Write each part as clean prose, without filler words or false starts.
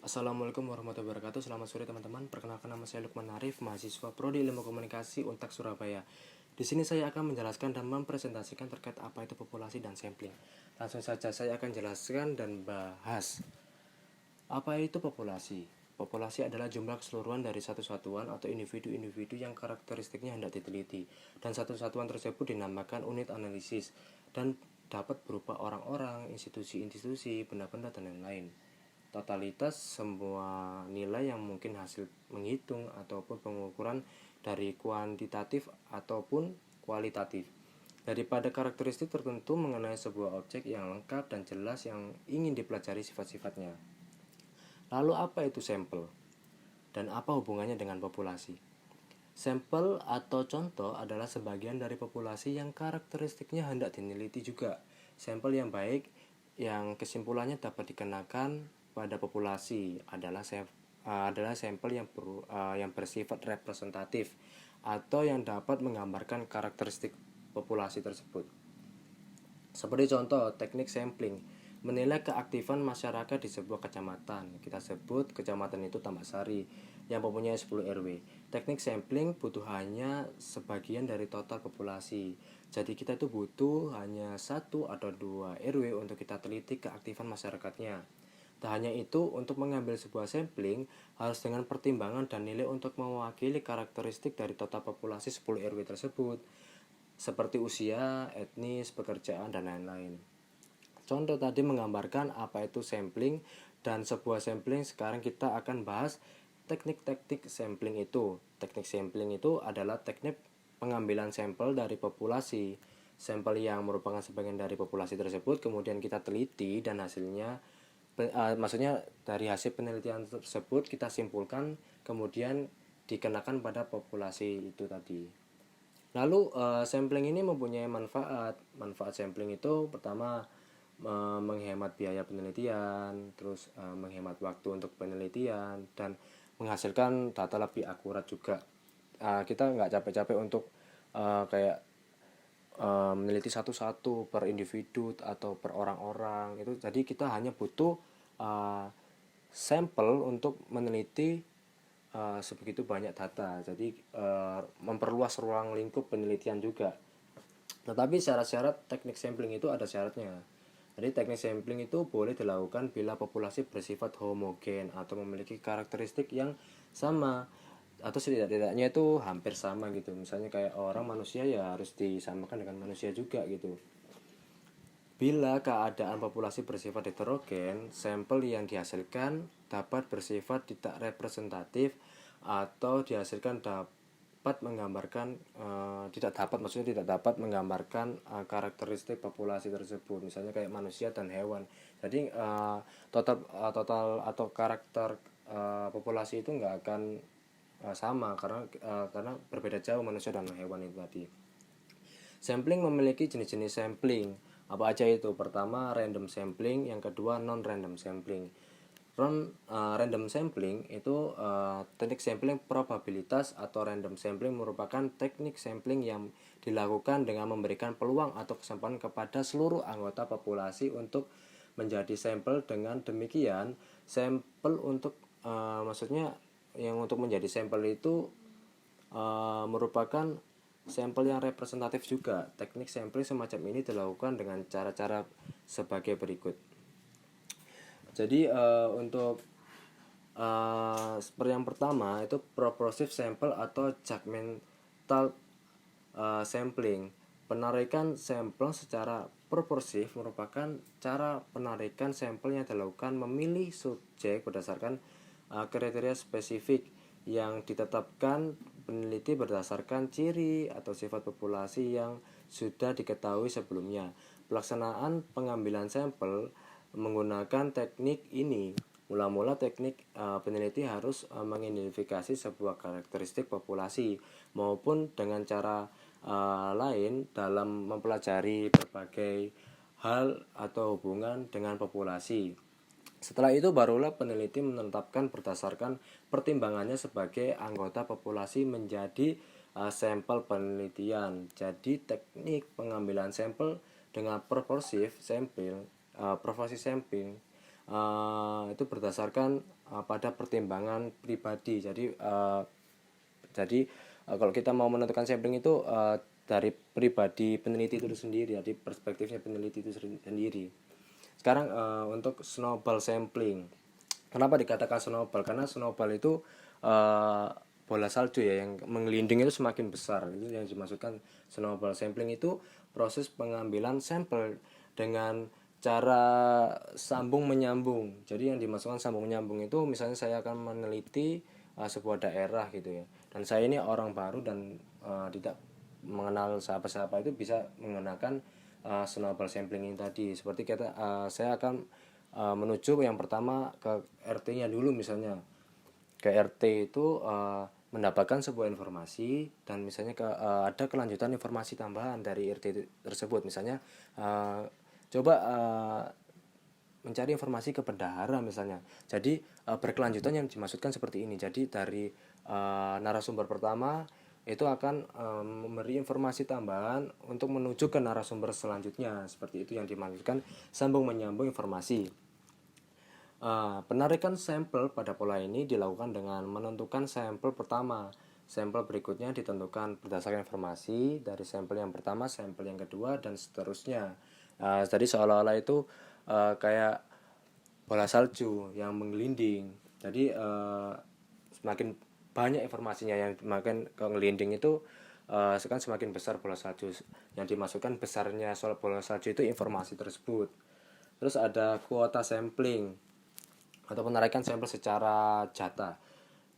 Assalamualaikum warahmatullahi wabarakatuh. Selamat sore teman-teman. Perkenalkan, nama saya Lukman Arif, mahasiswa Prodi Ilmu Komunikasi Untak Surabaya. Di sini saya akan menjelaskan dan mempresentasikan terkait apa itu populasi dan sampling. Langsung saja saya akan jelaskan dan bahas apa itu populasi. Populasi adalah jumlah keseluruhan dari satu satuan atau individu-individu yang karakteristiknya hendak diteliti, dan satu satuan tersebut dinamakan unit analisis dan dapat berupa orang-orang, institusi-institusi, benda-benda, dan lain-lain. Totalitas semua nilai yang mungkin hasil menghitung ataupun pengukuran dari kuantitatif ataupun kualitatif daripada karakteristik tertentu mengenai sebuah objek yang lengkap dan jelas yang ingin dipelajari sifat-sifatnya. Lalu apa itu sampel? Dan apa hubungannya dengan populasi? Sampel atau contoh adalah sebagian dari populasi yang karakteristiknya hendak dineliti juga. Sampel yang baik yang kesimpulannya dapat dikenakan pada populasi adalah sampel yang bersifat representatif atau yang dapat menggambarkan karakteristik populasi tersebut. Seperti contoh teknik sampling, menilai keaktifan masyarakat di sebuah kecamatan. Kita sebut kecamatan itu Tambak Sari yang mempunyai 10 RW. Teknik sampling butuh hanya sebagian dari total populasi. Jadi kita itu butuh hanya 1 atau 2 RW untuk kita teliti keaktifan masyarakatnya. Tak hanya itu, untuk mengambil sebuah sampling harus dengan pertimbangan dan nilai untuk mewakili karakteristik dari total populasi 10 RW tersebut, seperti usia, etnis, pekerjaan, dan lain-lain. Contoh tadi menggambarkan apa itu sampling dan sebuah sampling. Sekarang kita akan bahas teknik-teknik sampling itu. Teknik sampling itu adalah teknik pengambilan sampel dari populasi. Sampel yang merupakan sebagian dari populasi tersebut kemudian kita teliti dan hasilnya maksudnya dari hasil penelitian tersebut kita simpulkan kemudian dikenakan pada populasi itu tadi. Lalu sampling ini mempunyai manfaat. Manfaat sampling itu pertama menghemat biaya penelitian, terus menghemat waktu untuk penelitian dan menghasilkan data lebih akurat juga. Kita nggak capek-capek untuk kayak meneliti satu-satu per individu atau per orang-orang itu. Jadi kita hanya butuh sampel untuk meneliti sebegitu banyak data. Jadi memperluas ruang lingkup penelitian juga. Tetapi syarat-syarat teknik sampling itu ada syaratnya. Jadi teknik sampling itu boleh dilakukan bila populasi bersifat homogen atau memiliki karakteristik yang sama atau setidak-tidaknya itu hampir sama gitu. Misalnya kayak orang manusia ya harus disamakan dengan manusia juga gitu. Bila keadaan populasi bersifat heterogen, sampel yang dihasilkan dapat bersifat tidak representatif atau dihasilkan dapat menggambarkan tidak dapat menggambarkan karakteristik populasi tersebut, misalnya kayak manusia dan hewan. Jadi total atau karakter populasi itu nggak akan sama karena berbeda jauh manusia dan hewan itu tadi. Sampling memiliki jenis-jenis sampling. Apa aja itu? Pertama, random sampling, yang kedua non-random sampling. Random sampling itu teknik sampling probabilitas atau random sampling merupakan teknik sampling yang dilakukan dengan memberikan peluang atau kesempatan kepada seluruh anggota populasi untuk menjadi sampel. Dengan demikian, sampel untuk maksudnya yang untuk menjadi sampel itu merupakan sampel yang representatif juga. Teknik sampling semacam ini dilakukan dengan cara-cara sebagai berikut. Jadi untuk seperti yang pertama itu proportive sample atau judgmental sampling. Penarikan sampel secara proporsif merupakan cara penarikan sampel yang dilakukan memilih subjek berdasarkan kriteria spesifik yang ditetapkan peneliti berdasarkan ciri atau sifat populasi yang sudah diketahui sebelumnya. Pelaksanaan pengambilan sampel menggunakan teknik ini. Mula-mula teknik peneliti harus mengidentifikasi sebuah karakteristik populasi maupun dengan cara lain dalam mempelajari berbagai hal atau hubungan dengan populasi. Setelah itu barulah peneliti menetapkan berdasarkan pertimbangannya sebagai anggota populasi menjadi sampel penelitian. Jadi teknik pengambilan sampel dengan proporsi sampling itu berdasarkan pada pertimbangan pribadi. Jadi kalau kita mau menentukan sampling itu dari pribadi peneliti itu sendiri, jadi perspektifnya peneliti itu sendiri. Sekarang untuk snowball sampling. Kenapa dikatakan snowball? Karena snowball itu bola salju ya, yang menggelinding itu semakin besar. Itu yang dimaksudkan snowball sampling. Itu proses pengambilan sampel dengan cara sambung menyambung. Jadi yang dimaksudkan sambung menyambung itu misalnya saya akan meneliti sebuah daerah gitu ya, dan saya ini orang baru dan tidak mengenal siapa-siapa, itu bisa menggunakan snowball sampling ini tadi. Seperti saya akan menuju yang pertama ke RT-nya dulu, misalnya ke RT itu mendapatkan sebuah informasi, dan misalnya ada kelanjutan informasi tambahan dari RT tersebut. Misalnya coba mencari informasi ke bendahara misalnya. Jadi berkelanjutan yang dimaksudkan seperti ini. Jadi dari narasumber pertama itu akan memberi informasi tambahan untuk menuju ke narasumber selanjutnya. Seperti itu yang dimaksudkan sambung menyambung informasi. Penarikan sampel pada pola ini dilakukan dengan menentukan sampel pertama. Sampel berikutnya ditentukan berdasarkan informasi dari sampel yang pertama, sampel yang kedua, dan seterusnya. Jadi seolah-olah itu kayak bola salju yang menggelinding. Jadi semakin banyak informasinya, yang makin ngelinding itu kan semakin besar bola salju. Yang dimasukkan besarnya soal bola salju itu informasi tersebut. Terus ada kuota sampling atau penarikan sampel secara jatah.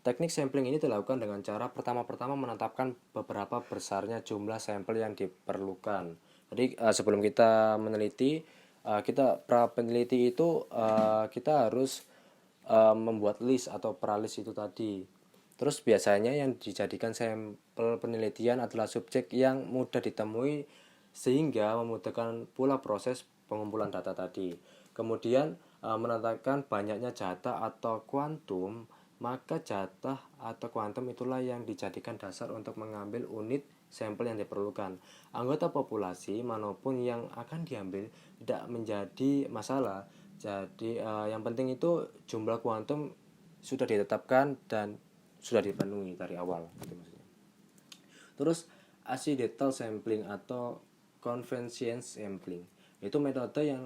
Teknik sampling ini dilakukan dengan cara pertama-tama menetapkan beberapa besarnya jumlah sampel yang diperlukan. Jadi sebelum kita meneliti, para peneliti itu kita harus membuat list atau pralis itu tadi. Terus biasanya yang dijadikan sampel penelitian adalah subjek yang mudah ditemui sehingga memudahkan pula proses pengumpulan data tadi. Kemudian menetapkan banyaknya jatah atau kuantum, maka jatah atau kuantum itulah yang dijadikan dasar untuk mengambil unit sampel yang diperlukan. Anggota populasi manapun yang akan diambil tidak menjadi masalah. Jadi yang penting itu jumlah kuantum sudah ditetapkan dan sudah dipenuhi dari awal, gitu maksudnya. Terus accidental sampling atau convenience sampling itu metode yang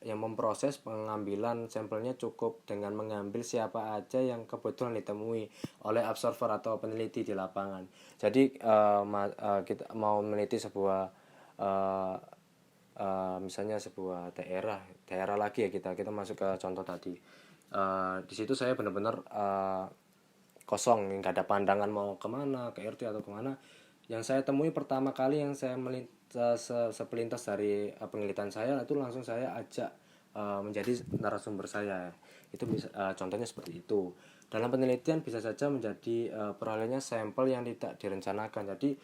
memproses pengambilan sampelnya cukup dengan mengambil siapa aja yang kebetulan ditemui oleh observer atau peneliti di lapangan. Jadi kita mau meneliti sebuah misalnya sebuah daerah lagi ya, kita masuk ke contoh tadi. Di situ saya benar-benar kosong, nggak ada pandangan mau kemana, ke RT atau kemana. Yang saya temui pertama kali, yang saya sepelintas dari penelitian saya, itu langsung saya ajak menjadi narasumber saya. Itu bisa contohnya seperti itu. Dalam penelitian bisa saja menjadi perolehnya sampel yang tidak direncanakan. Jadi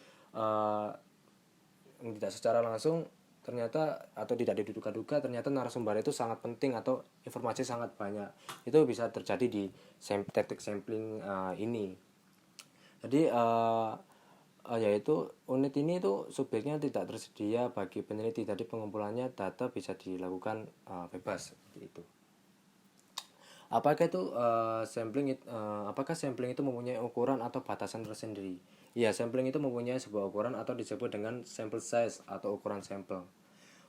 tidak secara langsung ternyata, atau tidak diduga-duga, ternyata narasumber itu sangat penting atau informasi sangat banyak. Itu bisa terjadi di teknik sampling ini. Jadi yaitu unit ini itu subjeknya tidak tersedia bagi peneliti. Jadi pengumpulannya data bisa dilakukan bebas seperti itu. Apakah sampling itu mempunyai ukuran atau batasan tersendiri? Ya, sampling itu mempunyai sebuah ukuran atau disebut dengan sample size atau ukuran sampel.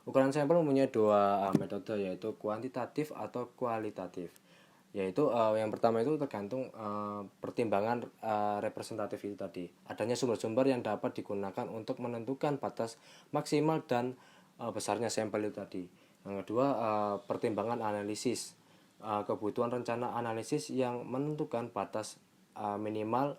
Ukuran sampel mempunyai dua metode, yaitu kuantitatif atau kualitatif. Yaitu yang pertama itu tergantung pertimbangan representatif itu tadi. Adanya sumber-sumber yang dapat digunakan untuk menentukan batas maksimal dan besarnya sampel itu tadi. Yang kedua, pertimbangan analisis. Kebutuhan rencana analisis yang menentukan batas minimal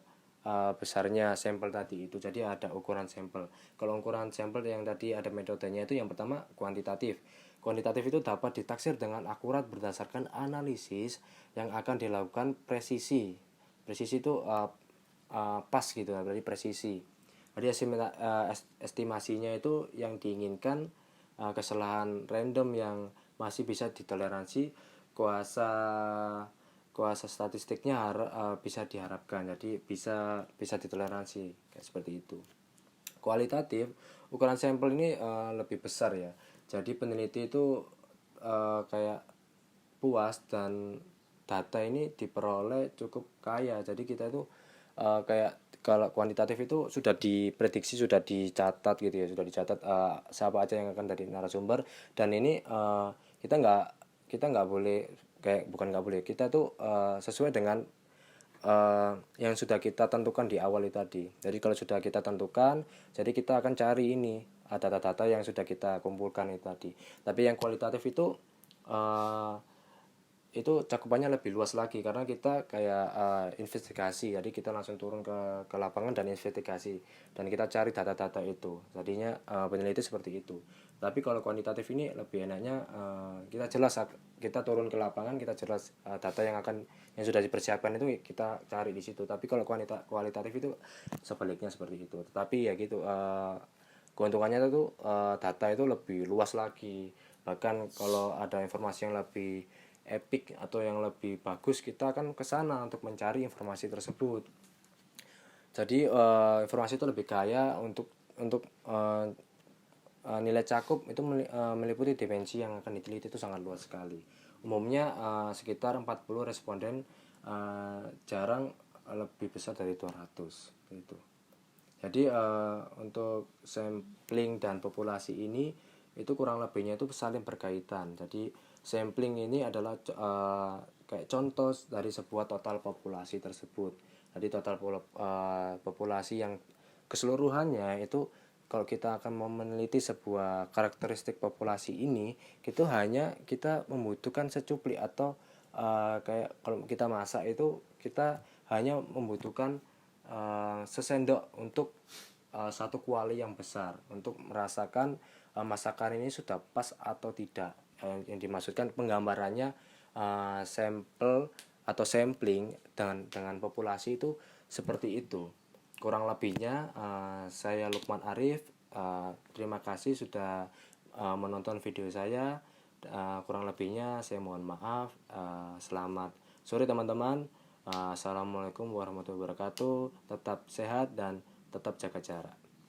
besarnya sampel tadi itu. Jadi ada ukuran sampel. Kalau ukuran sampel yang tadi ada metodenya, itu yang pertama kuantitatif. Kuantitatif itu dapat ditaksir dengan akurat berdasarkan analisis yang akan dilakukan presisi. Presisi itu pas gitu, berarti presisi. Jadi estimasinya itu yang diinginkan, kesalahan random yang masih bisa ditoleransi, kuasa statistiknya bisa diharapkan. Jadi bisa ditoleransi kayak seperti itu. Kualitatif, ukuran sampel ini lebih besar ya. Jadi peneliti itu kayak puas dan data ini diperoleh cukup kaya. Jadi kita itu kayak kalau kuantitatif itu sudah diprediksi, sudah dicatat gitu ya, sudah dicatat siapa aja yang akan dari narasumber. Dan ini kita nggak boleh, kayak bukan nggak boleh, kita tuh sesuai dengan yang sudah kita tentukan di awal itu tadi. Jadi kalau sudah kita tentukan, jadi kita akan cari ini data-data yang sudah kita kumpulkan itu tadi. Tapi yang kualitatif itu cakupannya lebih luas lagi, karena kita kayak investigasi. Jadi kita langsung turun ke lapangan dan investigasi, dan kita cari data-data itu. Jadinya peneliti seperti itu. Tapi kalau kuantitatif ini lebih enaknya kita jelas, kita turun ke lapangan, kita jelas data yang sudah dipersiapkan itu kita cari di situ. Tapi kalau kualitatif itu sebaliknya seperti itu. Tapi ya gitu, keuntungannya itu data itu lebih luas lagi. Bahkan kalau ada informasi yang lebih epic atau yang lebih bagus, kita akan ke sana untuk mencari informasi tersebut. Jadi informasi itu lebih kaya untuk nilai cakup itu meliputi dimensi yang akan diteliti itu sangat luas sekali. Umumnya sekitar 40 responden, jarang lebih besar dari 200 gitu. Jadi untuk sampling dan populasi ini itu kurang lebihnya itu saling berkaitan. Jadi sampling ini adalah kayak contoh dari sebuah total populasi tersebut. Jadi total populasi yang keseluruhannya itu, kalau kita akan mau meneliti sebuah karakteristik populasi ini, itu hanya kita membutuhkan secuplik, atau kayak kalau kita masak itu kita hanya membutuhkan sesendok untuk satu kuali yang besar untuk merasakan masakan ini sudah pas atau tidak. Yang dimaksudkan penggambarannya sampel atau sampling dengan populasi itu seperti itu. Kurang lebihnya saya Lukman Arif. Terima kasih sudah menonton video saya. Kurang lebihnya saya mohon maaf. Selamat sore teman-teman. Assalamualaikum warahmatullahi wabarakatuh. Tetap sehat dan tetap jaga jarak.